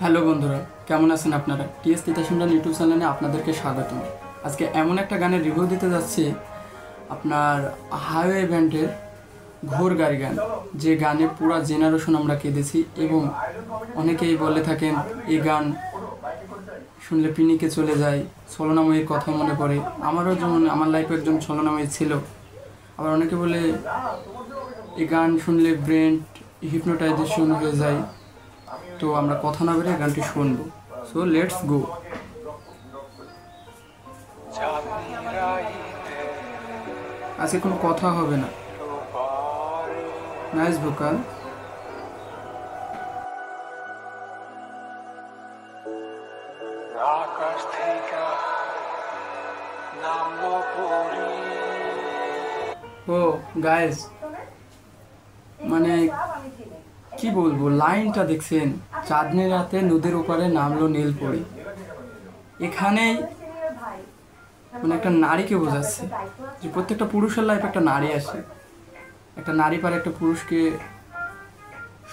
Hello বন্ধুরা, কেমন আছেন আপনারা? টিএস তিতাসিমরান ইউটিউব চ্যানেলে আপনাদেরকে স্বাগতম। আজকে এমন একটা গানের রিভিউ দিতে যাচ্ছি, আপনার হাইওয়ে ব্যান্ডের ঘোর গাড়ি গান, যে গানে পুরো জেনারেশন আমরা কেঁদেছি এবং অনেকেই বলে থাকেন এই গান শুনলে পিনিকে চলে যায়, ছলনাময়ীর কথা মনে পড়ে। আমারও যেমন আমার লাইফে একজন ছলনাময়ী ছিল। আবার অনেকে বলে এই গান শুনলে ব্রেন হিপনোটাইজেশন হয়ে যায়। তো আমরা কথা না বেরিয়ে গানটি শুনবো। So let's go. আজকে কোনো কথা হবে না। Nice vocal. ও গাইস, মানে কি বলবো, লাইনটা দেখছেন? চাঁদনি রাতে নদীর ওপারে নামলো নীল পরি। এখানেই মানে একটা নারীকে বোঝাচ্ছে যে প্রত্যেকটা পুরুষের লাইফে একটা নারী আসে, একটা নারী পারে একটা পুরুষকে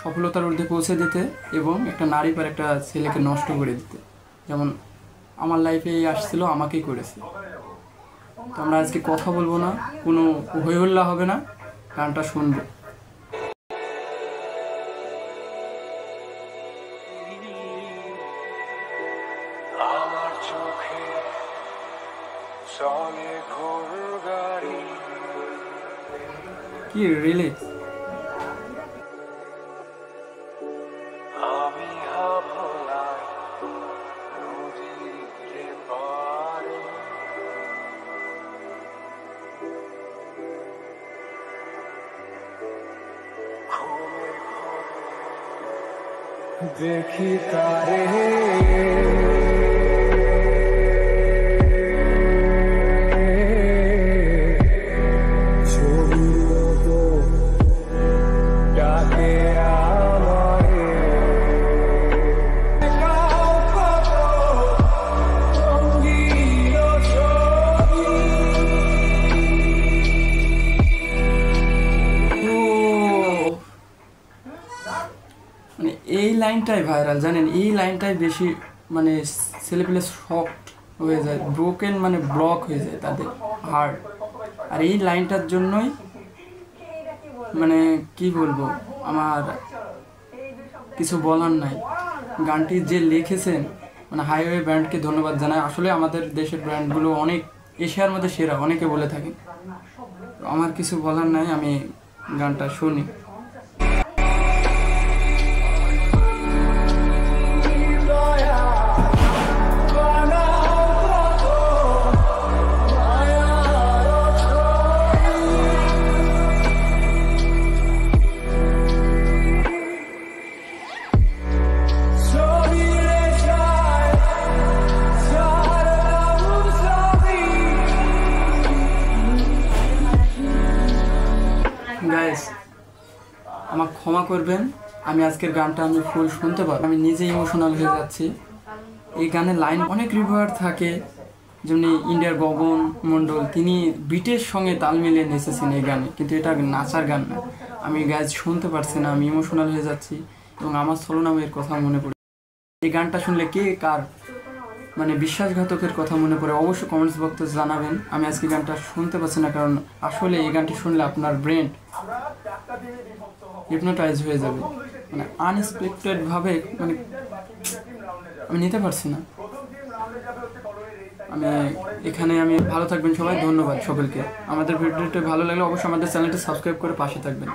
সফলতার ঊর্ধ্বে পৌঁছে দিতে এবং একটা নারী পারে একটা ছেলেকে নষ্ট করে দিতে। যেমন আমার লাইফে এই আসছিল, আমাকেই করেছে। তো আমরা আজকে কথা বলবো না, কোনো হইহল্লা হবে না, গানটা শুনবো। আমার চোখে চলে ঘোর গাড়ি। কি রিলিক্স! আমি হাবলায় নদীর পারে, ঘুমে ঘুমে দেখি তারে। মানে এই লাইনটাই ভাইরাল, জানেন? এই লাইনটাই বেশি মানে ছেলেপেলে শকড হয়ে যায়, ব্রোকেন মানে ব্লক হয়ে যায় তাদের হার্ট। আর এই লাইনটার জন্যই মানে কি বলবো, আমার কিছু বলার নাই। গানটি যে লিখেছেন মানে হাইওয়ে ব্র্যান্ডকে ধন্যবাদ জানাই। আসলে আমাদের দেশের ব্র্যান্ডগুলো অনেক এশিয়ার মধ্যে সেরা, অনেকে বলে থাকে। আমার কিছু বলার নাই, আমি গানটা শুনি। গাইস, আমাকে ক্ষমা করবেন, আমি আজকের গানটা আমি ফুল শুনতে পারবো, আমি নিজে ইমোশনাল হয়ে যাচ্ছি। এই গানের লাইন অনেক রিভার থাকে, যেমন ইন্ডিয়ার গগন মণ্ডল, তিনি বিটের সঙ্গে তাল মিলিয়ে নেচেছেন এই গানে, কিন্তু এটা নাচার গান না। আমি গাইজ শুনতে পারছি না, আমি ইমোশনাল হয়ে যাচ্ছি এবং আমার ছলনাময়ের কথা মনে পড়ে। এই গানটা শুনলে কে কার মানে বিশ্বাসঘাতকের কথা মনে পড়ে অবশ্যই কমেন্টস বক্সে জানাবেন। আমি আজকে গানটা শুনতে পাচ্ছি না, কারণ আসলে এই গানটি শুনলে আপনার ব্রেন হিপনোটাইজ হয়ে যাবে, মানে আনএক্সপেক্টেডভাবে, মানে আমি নিতে পারছি না। আমি ভালো থাকবেন সবাই, ধন্যবাদ সকলকে। আমাদের ভিডিওটি ভালো লাগলে অবশ্যই আমাদের চ্যানেলটি সাবস্ক্রাইব করে পাশে থাকবেন।